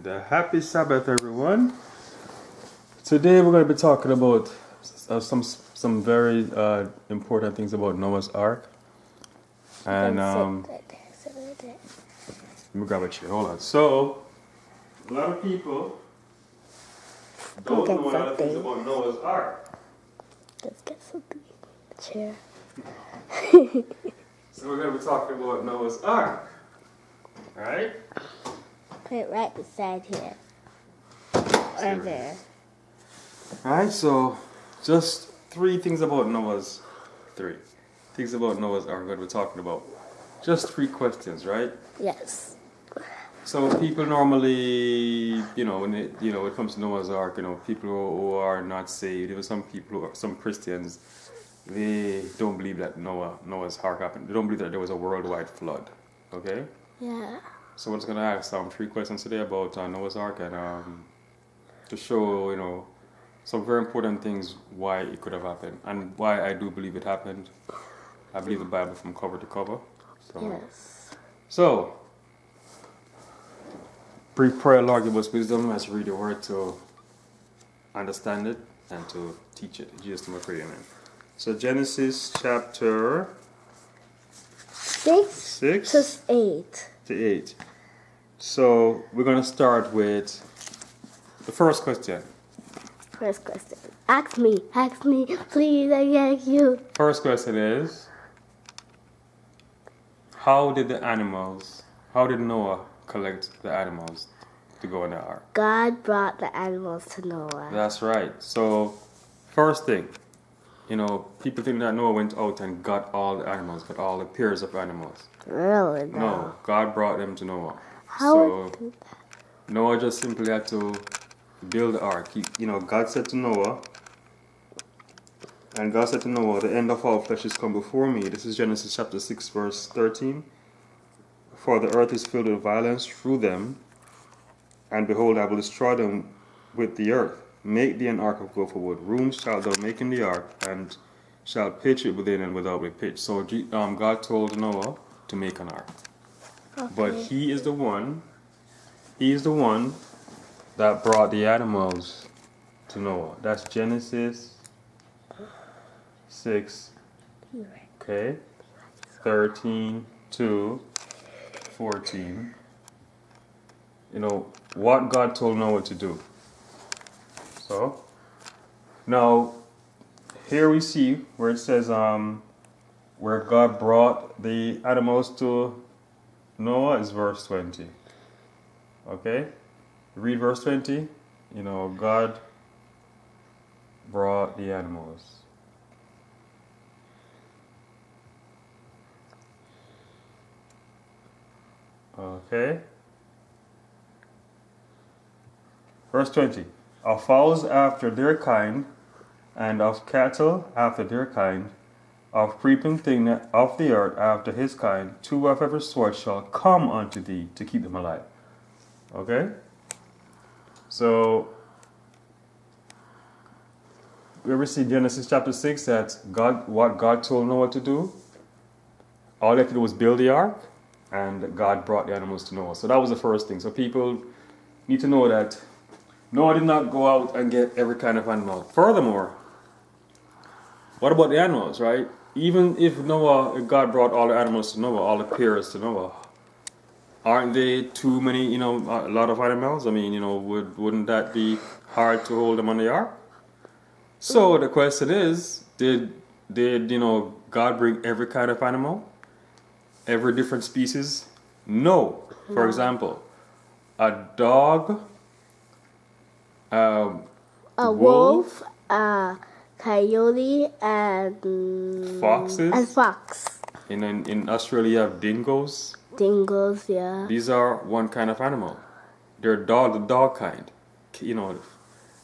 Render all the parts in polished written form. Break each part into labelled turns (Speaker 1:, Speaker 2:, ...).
Speaker 1: And happy Sabbath, everyone. Today we're going to be talking about some very important things about Noah's Ark. And let me grab a chair. Hold on. So, a lot of people don't know a lot of things about Noah's Ark.
Speaker 2: Let's get something. A chair.
Speaker 1: So we're going to be talking about Noah's Ark. Right?
Speaker 2: Put it right beside here. Right there.
Speaker 1: Alright, so just three things about Noah's Ark we're going to be talking about. Just three questions, right?
Speaker 2: Yes.
Speaker 1: So people normally, when it comes to Noah's Ark, people who are not saved, even some people, some Christians, they don't believe that Noah's Ark happened. They don't believe that there was a worldwide flood. Okay?
Speaker 2: Yeah.
Speaker 1: So we're just going to ask three questions today about Noah's Ark and to show, some very important things why it could have happened and why I do believe it happened. I believe the Bible from cover to cover.
Speaker 2: Yes.
Speaker 1: So, brief prayer, Lord, give us wisdom as we read your word to understand it and to teach it. In Jesus' name I pray, amen. So Genesis chapter
Speaker 2: 6 to 8.
Speaker 1: So we're going to start with the first question.
Speaker 2: First question. Ask me, please, I beg you.
Speaker 1: First question is, how did Noah collect the animals to go in the ark?
Speaker 2: God brought the animals to Noah.
Speaker 1: That's right. So, first thing, people think that Noah went out and got all the animals, got all the pairs of animals.
Speaker 2: Really?
Speaker 1: No, God brought them to Noah.
Speaker 2: How would do that?
Speaker 1: Noah just simply had to build the ark. God said to Noah, the end of all flesh is come before me. This is Genesis chapter 6, verse 13. For the earth is filled with violence through them, and behold, I will destroy them with the earth. Make thee an ark of gopher wood. Rooms shalt thou make in the ark, and shalt pitch it within and without with pitch. So God told Noah to make an ark.
Speaker 2: Okay.
Speaker 1: But he is the one that brought the animals to Noah. That's Genesis 6, okay, 13 to 14. What God told Noah to do. So, now, here we see where it says, where God brought the animals to Noah is verse 20. Okay? Read verse 20. God brought the animals. Okay. Verse 20. Of fowls after their kind, and of cattle after their kind, of creeping thing of the earth after his kind, two of every sort shall come unto thee to keep them alive. Okay? So, we ever see Genesis chapter 6 that what God told Noah to do, all they had to do was build the ark, and God brought the animals to Noah. So that was the first thing. So people need to know that Noah did not go out and get every kind of animal. Furthermore, what about the animals, right? Even if God brought all the animals to Noah, all the pairs to Noah, aren't they too many, a lot of animals? I mean, wouldn't that be hard to hold them on the ark? So the question is, did God bring every kind of animal? Every different species? No. For example, a dog,
Speaker 2: a wolf, a coyote, and
Speaker 1: foxes.
Speaker 2: And fox.
Speaker 1: In Australia, you have dingoes.
Speaker 2: Dingoes, yeah.
Speaker 1: These are one kind of animal. They're the dog kind. Canine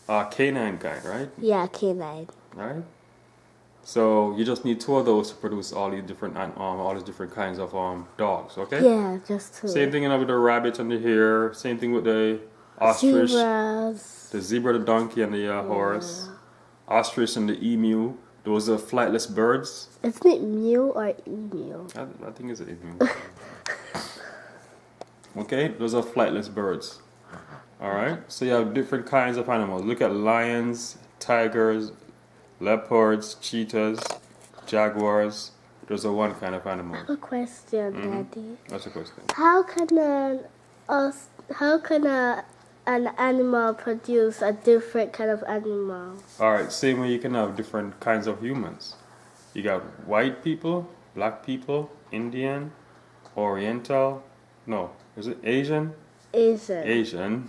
Speaker 1: kind, right?
Speaker 2: Yeah, canine.
Speaker 1: Right? So you just need two of those to produce all these different kinds of dogs, okay?
Speaker 2: Yeah, just two.
Speaker 1: Same thing with the rabbit and the hare. Same thing with the ostrich,
Speaker 2: zebras.
Speaker 1: The zebra, the donkey, and the horse. Ostrich and the emu. Those are flightless birds.
Speaker 2: Isn't it mew or emu?
Speaker 1: I think it's an emu. Okay, those are flightless birds. All right. So you have different kinds of animals. Look at lions, tigers, leopards, cheetahs, jaguars. Those are one kind of animal.
Speaker 2: I have a question, Daddy.
Speaker 1: That's a question.
Speaker 2: How can an animal produce a different kind of animal?
Speaker 1: All right. Same way you can have different kinds of humans. You got white people, black people, Indian, Oriental. No, is it Asian?
Speaker 2: Asian.
Speaker 1: Asian.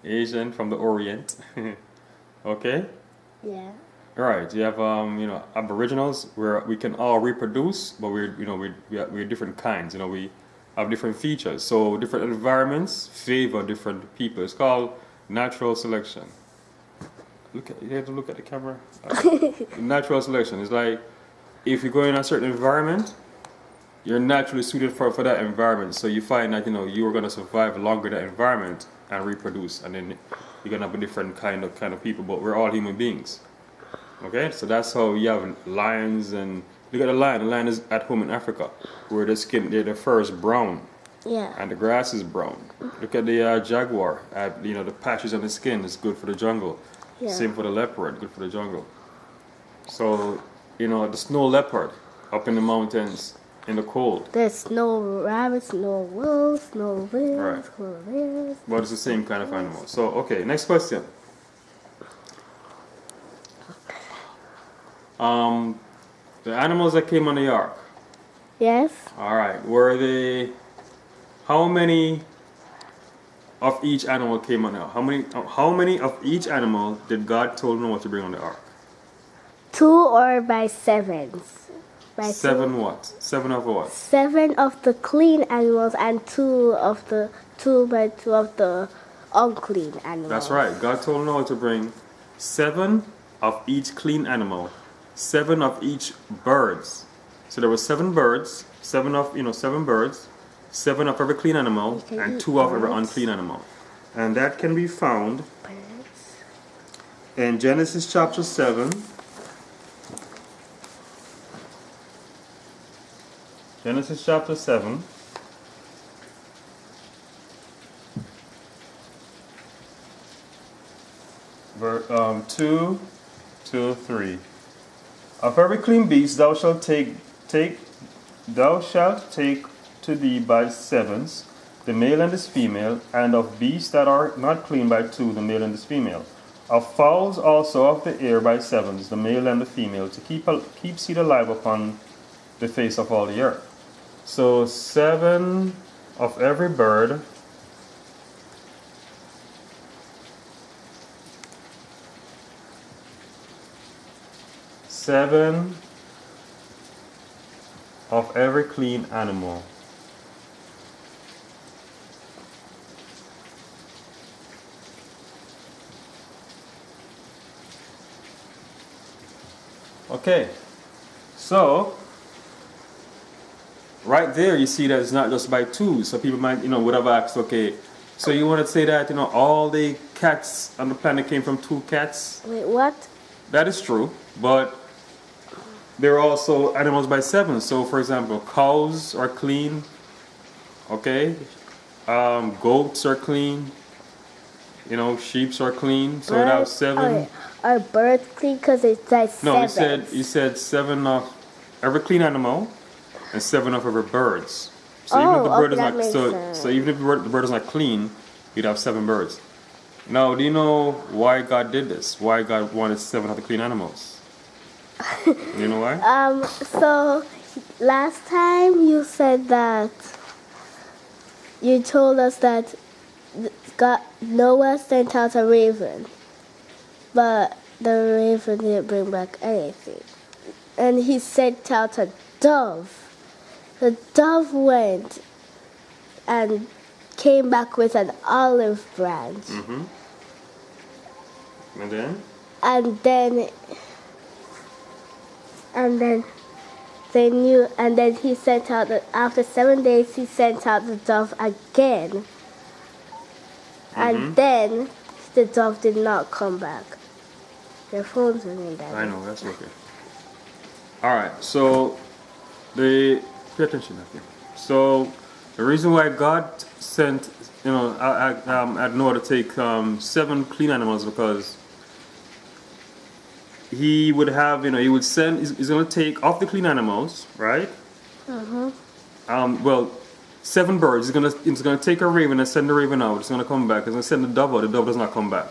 Speaker 1: Asian from the Orient. Okay.
Speaker 2: Yeah.
Speaker 1: Right. You have Aboriginals where we can all reproduce, but we're different kinds. We have different features. So different environments favor different people. It's called natural selection. You have to look at the camera. Natural selection is like if you go in a certain environment, you're naturally suited for that environment. So you find that you are going to survive longer in that environment and reproduce, and then you're going to have a different kind of people. But we're all human beings. Okay, so that's how you have lions, and look at the lion. The lion is at home in Africa, where their fur is brown,
Speaker 2: Yeah.
Speaker 1: and the grass is brown. Look at the jaguar. The patches on the skin is good for the jungle.
Speaker 2: Yeah.
Speaker 1: Same for the leopard, good for the jungle. So the snow leopard up in the mountains in the cold.
Speaker 2: There's no rabbits, no wolves, no bears,
Speaker 1: Right.
Speaker 2: no bears.
Speaker 1: But it's the same kind of animal. So okay, next question. The animals that came on the ark.
Speaker 2: Yes.
Speaker 1: All right, were they? How many of each animal came on the ark? How many of each animal did God told Noah to bring on the ark?
Speaker 2: 2 or by sevens? By
Speaker 1: Seven
Speaker 2: two?
Speaker 1: what? Seven of what?
Speaker 2: 7 of the clean animals and 2 of the 2 by 2 of the unclean animals.
Speaker 1: That's right. God told Noah to bring 7 of each clean animal, 7 of each birds. So there were 7 birds, 7 birds, 7 of every clean animal,
Speaker 2: You can
Speaker 1: and
Speaker 2: eat
Speaker 1: 2 of every
Speaker 2: birds.
Speaker 1: unclean animal. And that can be found
Speaker 2: Birds.
Speaker 1: in Genesis chapter 7. Genesis chapter 7. Verse 2 to 3. Of every clean beast thou shalt take to thee by sevens, the male and his female, and of beasts that are not clean by 2, the male and his female. Of fowls also of the air by sevens, the male and the female, to keep seed alive upon the face of all the earth. So 7 of every bird, seven of every clean animal. Okay, so right there you see that it's not just by 2. So people might would have asked, okay, so you want to say that all the cats on the planet came from 2 cats?
Speaker 2: Wait, what?
Speaker 1: That is true, but there are also animals by 7. So for example, cows are clean, okay, goats are clean, sheep are clean. So it have 7.
Speaker 2: Are birds clean because it's like 7?
Speaker 1: No, you said 7 of every clean animal and 7 of every birds. So even if the bird is
Speaker 2: that
Speaker 1: not
Speaker 2: makes sense.
Speaker 1: so even if the bird is not clean, you'd have 7 birds. Now, do you know why God did this? Why God wanted 7 of the clean animals? You know why?
Speaker 2: So last time you said that you told us that Noah sent out a raven, but the raven didn't bring back anything. And he sent out a dove. The dove went and came back with an olive branch.
Speaker 1: Mm-hmm. And then?
Speaker 2: And then he sent out, after 7 days, he sent out the dove again. And then the dove did not come back. Their phone's ringing, Daddy.
Speaker 1: I know, that's okay. Alright, so pay attention, Appy. So the reason why God sent I'd know how to take 7 clean animals because he would have, he would send, he's going to take off the clean animals, right? Well, 7 birds. He's gonna take a raven and send the raven out. It's gonna come back. He's gonna send the dove out. The dove does not come back.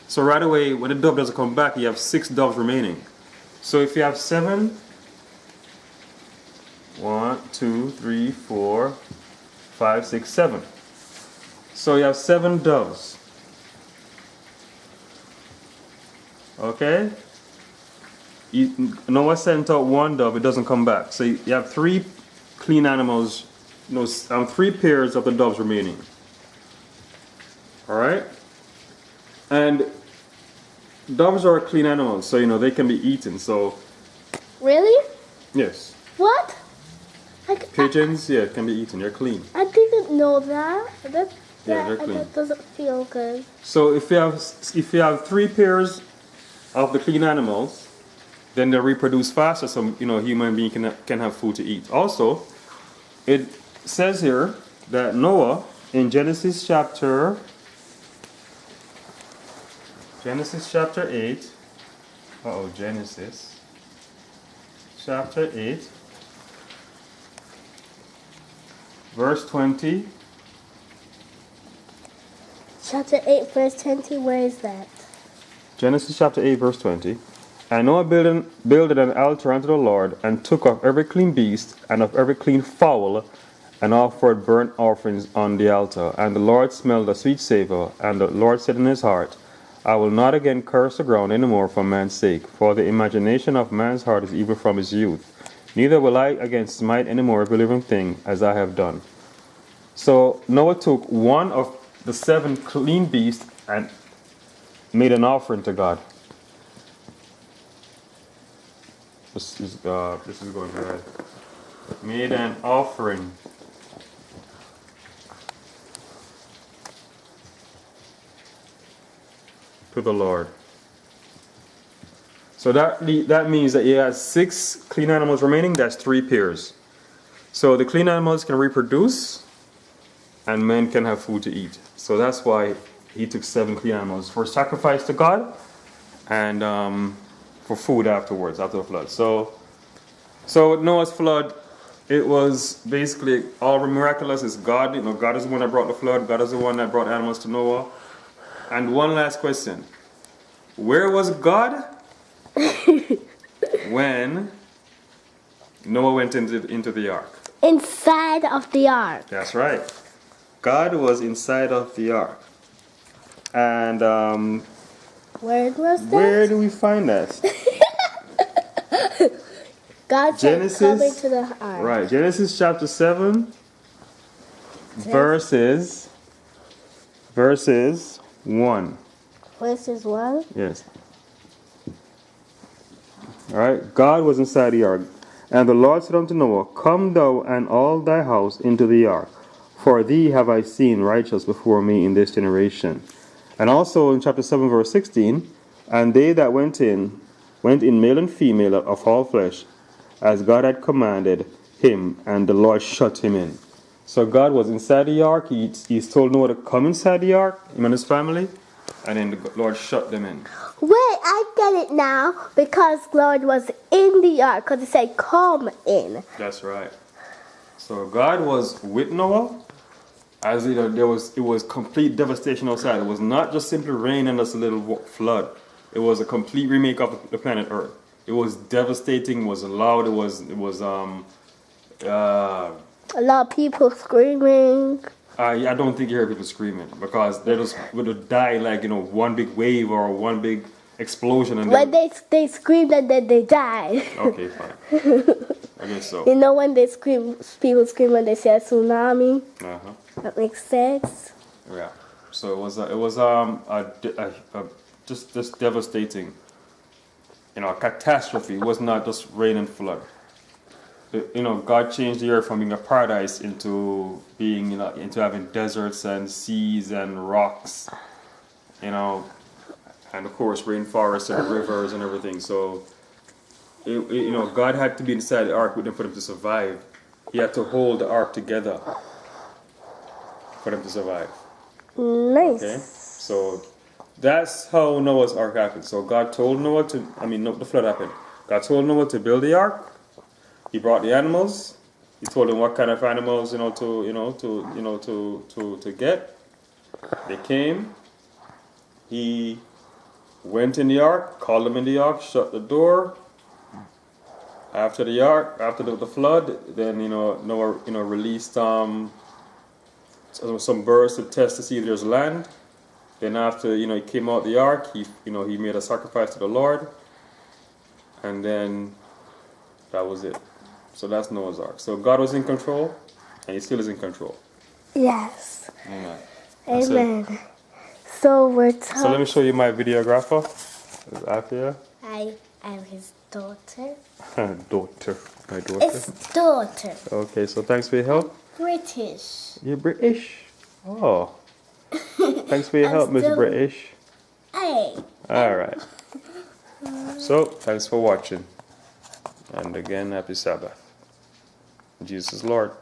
Speaker 1: So right away, when the dove doesn't come back, you have 6 doves remaining. So if you have 7, 1, 2, 3, 4, 5, 6, 7. So you have 7 doves. Okay. Noah sent out 1 dove. It doesn't come back. So you have 3 clean animals. 3 pairs of the doves remaining. All right. And doves are clean animals, so they can be eaten. So.
Speaker 2: Really?
Speaker 1: Yes.
Speaker 2: What?
Speaker 1: Pigeons, yeah, can be eaten. They're clean.
Speaker 2: I didn't know that.
Speaker 1: They're clean.
Speaker 2: That doesn't feel good.
Speaker 1: So if you have 3 pairs of the clean animals, then they reproduce faster. So human being can have food to eat. Also, it says here that Noah in Genesis chapter 8. Genesis chapter 8. Verse 20.
Speaker 2: Chapter 8, verse 20, where is that?
Speaker 1: Genesis chapter 8, verse 20. And Noah builded an altar unto the Lord, and took of every clean beast, and of every clean fowl, and offered burnt offerings on the altar. And the Lord smelled a sweet savor, and the Lord said in his heart, I will not again curse the ground any more for man's sake, for the imagination of man's heart is evil from his youth. Neither will I again smite any more every living thing, as I have done. So Noah took 1 of the 7 clean beasts and made an offering to God. This is going ahead. Made an offering to the Lord. So that means that he has 6 clean animals remaining. That's 3 pairs. So the clean animals can reproduce, and men can have food to eat. So that's why he took 7 clean animals for sacrifice to God, and for food afterwards, after the flood. So with Noah's flood, it was basically all miraculous. It's God. God is the one that brought the flood. God is the one that brought animals to Noah. And one last question: where was God when Noah went into the ark?
Speaker 2: Inside of the ark.
Speaker 1: That's right. God was inside of the ark. And
Speaker 2: where was that?
Speaker 1: Where do we find that?
Speaker 2: God said, come into the ark.
Speaker 1: Right. Genesis chapter 7, verses 1.
Speaker 2: Verses 1?
Speaker 1: Yes. All right. God was inside the ark. And the Lord said unto Noah, Come thou and all thy house into the ark, for thee have I seen righteous before me in this generation. And also in chapter 7, verse 16, and they that went in male and female of all flesh, as God had commanded him, and the Lord shut him in. So God was inside the ark. He's told Noah to come inside the ark, him and his family, and then the Lord shut them in.
Speaker 2: Wait, I get it now, because Lord was in the ark, because he said, come in.
Speaker 1: That's right. So God was with Noah. As it was complete devastation outside. It was not just simply rain and just a little flood. It was a complete remake of the planet Earth. It was devastating. It was loud. It was
Speaker 2: a lot of people screaming.
Speaker 1: I don't think you hear people screaming, because they just would die like one big wave or one big explosion. And
Speaker 2: when they screamed and then they died.
Speaker 1: Okay, fine. I guess so.
Speaker 2: When they scream, people scream when they say tsunami. That makes sense.
Speaker 1: Yeah. So it was just devastating. A catastrophe. It was not just rain and flood. God changed the earth from being a paradise into being into having deserts and seas and rocks. And of course rainforests and rivers and everything. So God had to be inside the ark with them for them to survive. He had to hold the ark together for them to survive.
Speaker 2: Nice.
Speaker 1: Okay, so that's how Noah's Ark happened. So God told Noah to, no, the flood happened. God told Noah to build the ark. He brought the animals. He told him what kind of animals, to get. They came. He went in the ark, called them in the ark, shut the door. After the flood, then Noah released some birds to test to see if there's land. Then after he came out the ark, he made a sacrifice to the Lord, and then that was it. So that's Noah's Ark. So God was in control, and He still is in control.
Speaker 2: Yes.
Speaker 1: Amen.
Speaker 2: Amen. So we're talking.
Speaker 1: So let me show you my videographer. Is Apphy?
Speaker 2: I am his daughter.
Speaker 1: Daughter. My daughter.
Speaker 2: It's daughter.
Speaker 1: Okay, so thanks for your help.
Speaker 2: British.
Speaker 1: You're British? Oh. Thanks for your help, Miss
Speaker 2: still-
Speaker 1: British.
Speaker 2: Hey.
Speaker 1: Alright. So, thanks for watching. And again, happy Sabbath. Jesus is Lord.